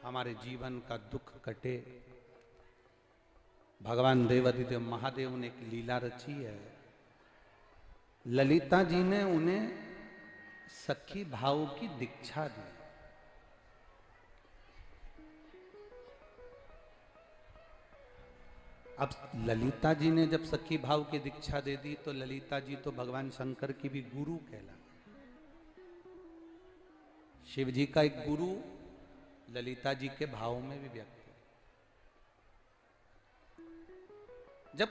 हमारे जीवन का दुख कटे। भगवान देवाधिदेव महादेव ने एक लीला रची है। ललिता जी ने उन्हें सखी भाव की दीक्षा दी। अब ललिता जी ने जब सखी भाव की दीक्षा दे दी तो ललिता जी तो भगवान शंकर की भी गुरु कहला। शिव जी का एक गुरु ललिता जी के भाव में भी व्यक्त है। जब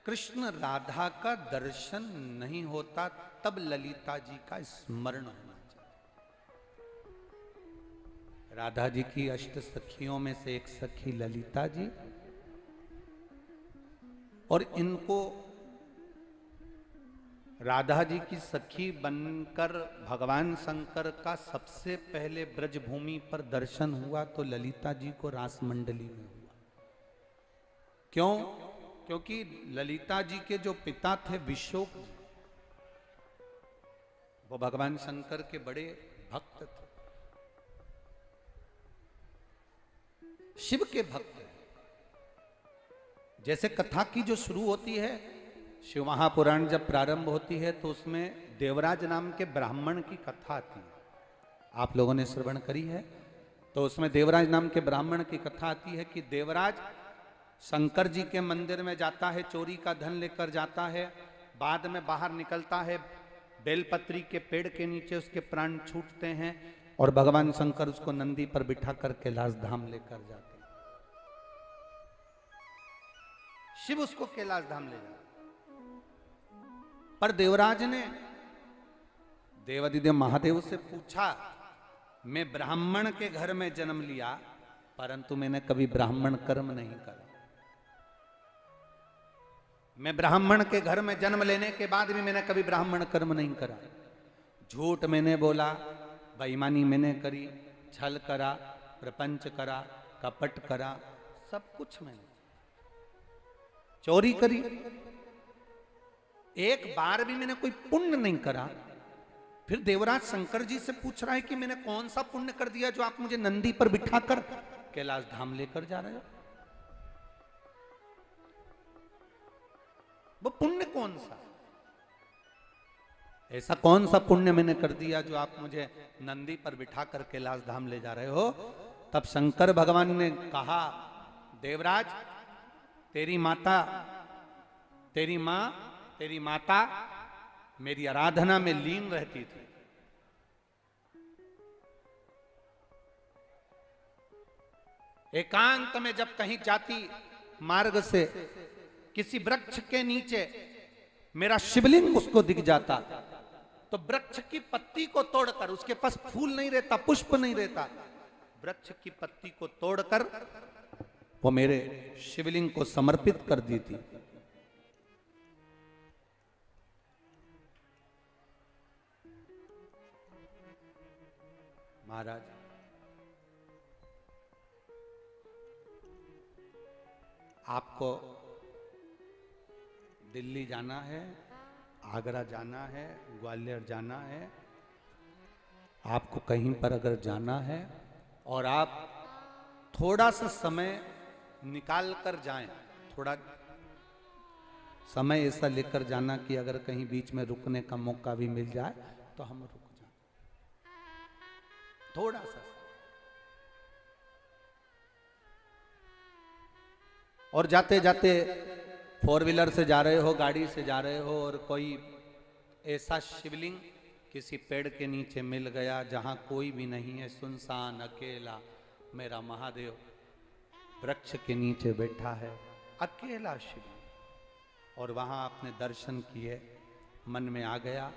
कृष्ण राधा का दर्शन नहीं होता तब ललिता जी का स्मरण होना चाहिए। राधा जी की अष्ट सखियों में से एक सखी ललिता जी, और इनको राधा जी की सखी बनकर भगवान शंकर का सबसे पहले ब्रजभूमि पर दर्शन हुआ तो ललिता जी को रास मंडली में हुआ। क्यों? क्योंकि ललिता जी के जो पिता थे विशोक जी, वो भगवान शंकर के बड़े भक्त थे, शिव के भक्त। जैसे कथा की जो शुरू होती है, शिव महापुराण जब प्रारंभ होती है तो उसमें देवराज नाम के ब्राह्मण की कथा आती है। आप लोगों ने श्रवण करी है। तो उसमें देवराज नाम के ब्राह्मण की कथा आती है कि देवराज शंकर जी के मंदिर में जाता है, चोरी का धन लेकर जाता है, बाद में बाहर निकलता है, बेलपत्री के पेड़ के नीचे उसके प्राण छूटते हैं और भगवान शंकर उसको नंदी पर बिठा कर कैलाश धाम लेकर जाते हैं। शिव उसको कैलाश धाम ले जाते। पर देवराज ने देवाधिदेव महादेव से पूछा, मैं ब्राह्मण के घर में जन्म लिया परंतु मैंने कभी ब्राह्मण कर्म नहीं करा। मैं ब्राह्मण के घर में जन्म लेने के बाद भी मैंने कभी ब्राह्मण कर्म नहीं करा। झूठ मैंने बोला, बेईमानी मैंने करी, छल करा, प्रपंच करा, कपट करा, सब कुछ मैंने, चोरी करी, एक बार भी मैंने कोई पुण्य नहीं करा। फिर देवराज शंकर जी से पूछ रहा है कि मैंने कौन सा पुण्य कर दिया जो आप मुझे नंदी पर बिठाकर कैलाश धाम लेकर जा रहे हो? वो पुण्य कौन सा, ऐसा कौन सा पुण्य मैंने कर दिया जो आप मुझे नंदी पर बिठाकर कैलाश धाम ले जा रहे हो? तब शंकर भगवान ने कहा, देवराज तेरी माता, तेरी मां, तेरी माता मेरी आराधना में लीन रहती थी। एकांत में जब कहीं जाती मार्ग से किसी वृक्ष के नीचे मेरा शिवलिंग उसको दिख जाता तो वृक्ष की पत्ती को तोड़कर, उसके पास फूल नहीं रहता, पुष्प नहीं रहता, वृक्ष की पत्ती को तोड़कर वो मेरे शिवलिंग को समर्पित कर दी थी। महाराज, आपको दिल्ली जाना है, आगरा जाना है, ग्वालियर जाना है, आपको कहीं पर अगर जाना है और आप थोड़ा सा समय निकाल कर जाएं, थोड़ा समय ऐसा लेकर जाना कि अगर कहीं बीच में रुकने का मौका भी मिल जाए तो हम रुक जाएं, थोड़ा सा। और जाते जाते फोर व्हीलर से जा रहे हो, गाड़ी से जा रहे हो और कोई ऐसा शिवलिंग किसी पेड़ के नीचे मिल गया जहां कोई भी नहीं है, सुनसान अकेला मेरा महादेव वृक्ष के नीचे बैठा है, अकेला शिवलिंग, और वहां आपने दर्शन किए, मन में आ गया,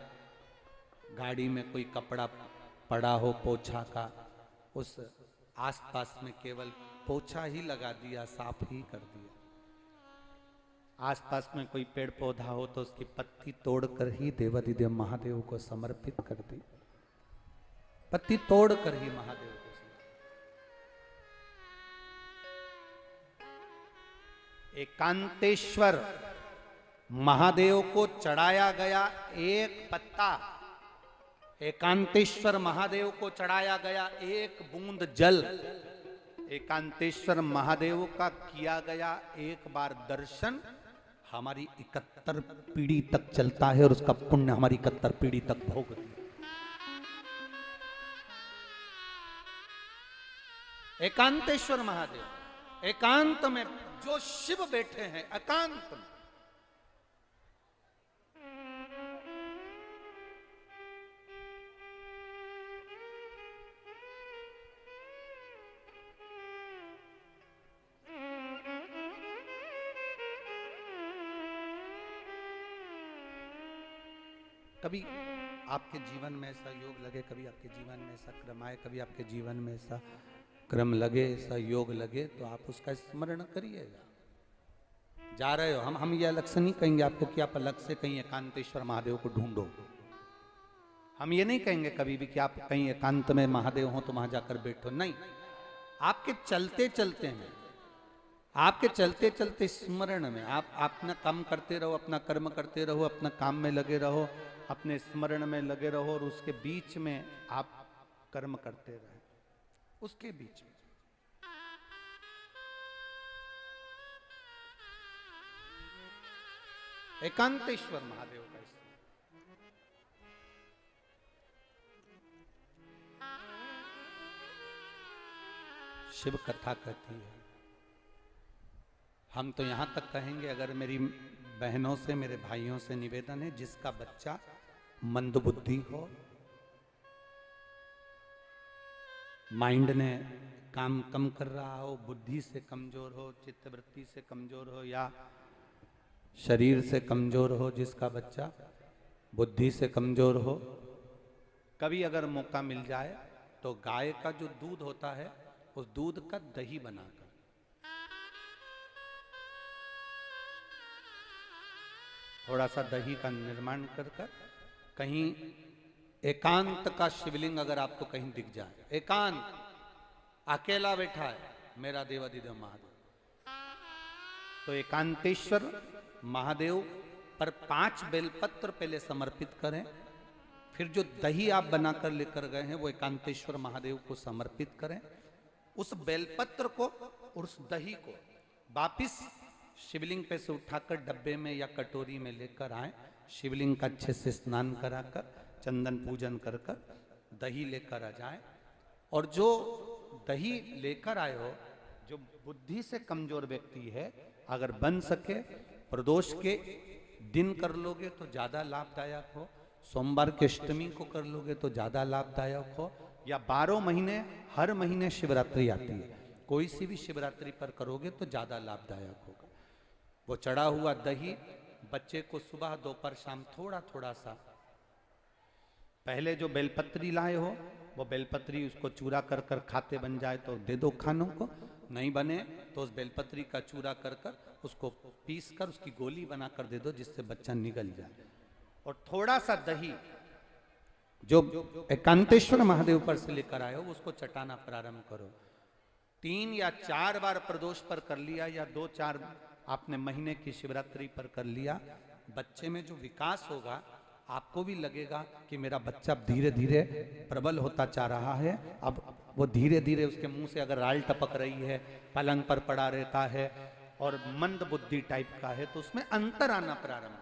गाड़ी में कोई कपड़ा पड़ा हो पोछा का, उस आसपास में केवल पोछा ही लगा दिया, साफ ही कर दिया। आसपास में कोई पेड़ पौधा हो तो उसकी पत्ती तोड़कर ही देवाधिदेव महादेव को समर्पित कर दी, पत्ती तोड़कर ही महादेव को समर्पित। एकांतेश्वर महादेव को चढ़ाया गया एक पत्ता, एकांतेश्वर महादेव को चढ़ाया गया एक बूंद जल, एकांतेश्वर महादेव का किया गया एक बार दर्शन हमारी 71 पीढ़ी तक चलता है और उसका पुण्य हमारी 71 पीढ़ी तक भोगती है। एकांतेश्वर महादेव, एकांत में जो शिव बैठे हैं, एकांत में। कभी आपके जीवन में ऐसा योग लगे, कभी आपके जीवन में ऐसा क्रम आए, कभी आपके जीवन में ऐसा क्रम लगे, ऐसा योग लगे, तो आप उसका स्मरण करिएगा। जा रहे हो, हम ये अलग से नहीं कहेंगे आपको कि आप अलग से कहीं एकांतेश्वर महादेव को ढूंढो। हम ये नहीं कहेंगे कभी भी कि आप कहीं एकांत में महादेव हो तो वहां जाकर बैठो, नहीं। आपके चलते चलते में, आपके चलते चलते स्मरण में आप अपना काम करते रहो, अपना कर्म करते रहो, अपना काम में लगे रहो, अपने स्मरण में लगे रहो, और उसके बीच में आप कर्म करते रहे, उसके बीच में। एकांतेश्वर महादेव का शिव कथा कहती है। हम तो यहां तक कहेंगे, अगर मेरी बहनों से, मेरे भाइयों से निवेदन है, जिसका बच्चा मंदबुद्धि हो, माइंड ने काम कम कर रहा हो, बुद्धि से कमजोर हो, चित्तवृत्ति से कमजोर हो, या शरीर से कमजोर हो, जिसका बच्चा बुद्धि से कमजोर हो, कभी अगर मौका मिल जाए तो गाय का जो दूध होता है, उस दूध का दही बनाकर, थोड़ा सा दही का निर्माण कर कर, कहीं एकांत का शिवलिंग अगर आपको कहीं दिख जाए, एकांत अकेला बैठा है मेरा देवाधिदेव महादेव, तो एकांतेश्वर महादेव पर 5 बेलपत्र पहले समर्पित करें, फिर जो दही आप बनाकर लेकर गए हैं वो एकांतेश्वर महादेव को समर्पित करें। उस बेलपत्र को और उस दही को वापिस शिवलिंग पे से उठाकर डब्बे में या कटोरी में लेकर आए, शिवलिंग का अच्छे से स्नान कराकर, चंदन पूजन कर कर दही लेकर आ जाए। और जो दही लेकर आए हो, जो बुद्धि से कमजोर व्यक्ति है, अगर बन सके प्रदोष के दिन कर लोगे तो ज्यादा लाभदायक हो, सोमवार के अष्टमी को कर लोगे तो ज्यादा लाभदायक हो, या 12 महीने हर महीने शिवरात्रि आती है, कोई सी भी शिवरात्रि पर करोगे तो ज्यादा लाभदायक होगा। वो चढ़ा हुआ दही बच्चे को सुबह दोपहर शाम थोड़ा थोड़ा सा, पहले जो बेलपत्री लाए हो वो बेलपत्री उसको चूरा कर कर खाते बन जाए तो दे दो खानों को, नहीं बने तो उस बेलपत्री का चूरा कर कर उसको पीस कर उसकी गोली बनाकर दे दो, जिससे बच्चा निगल जाए। और थोड़ा सा दही जो एकांतेश्वर महादेव पर से लेकर आए हो उसको चटाना प्रारंभ करो। 3 या 4 बार प्रदोष पर कर लिया, या 2-4 आपने महीने की शिवरात्रि पर कर लिया, बच्चे में जो विकास होगा आपको भी लगेगा कि मेरा बच्चा धीरे धीरे प्रबल होता जा रहा है। अब वो धीरे धीरे उसके मुंह से अगर राल टपक रही है, पलंग पर पड़ा रहता है और मंद बुद्धि टाइप का है, तो उसमें अंतर आना प्रारंभ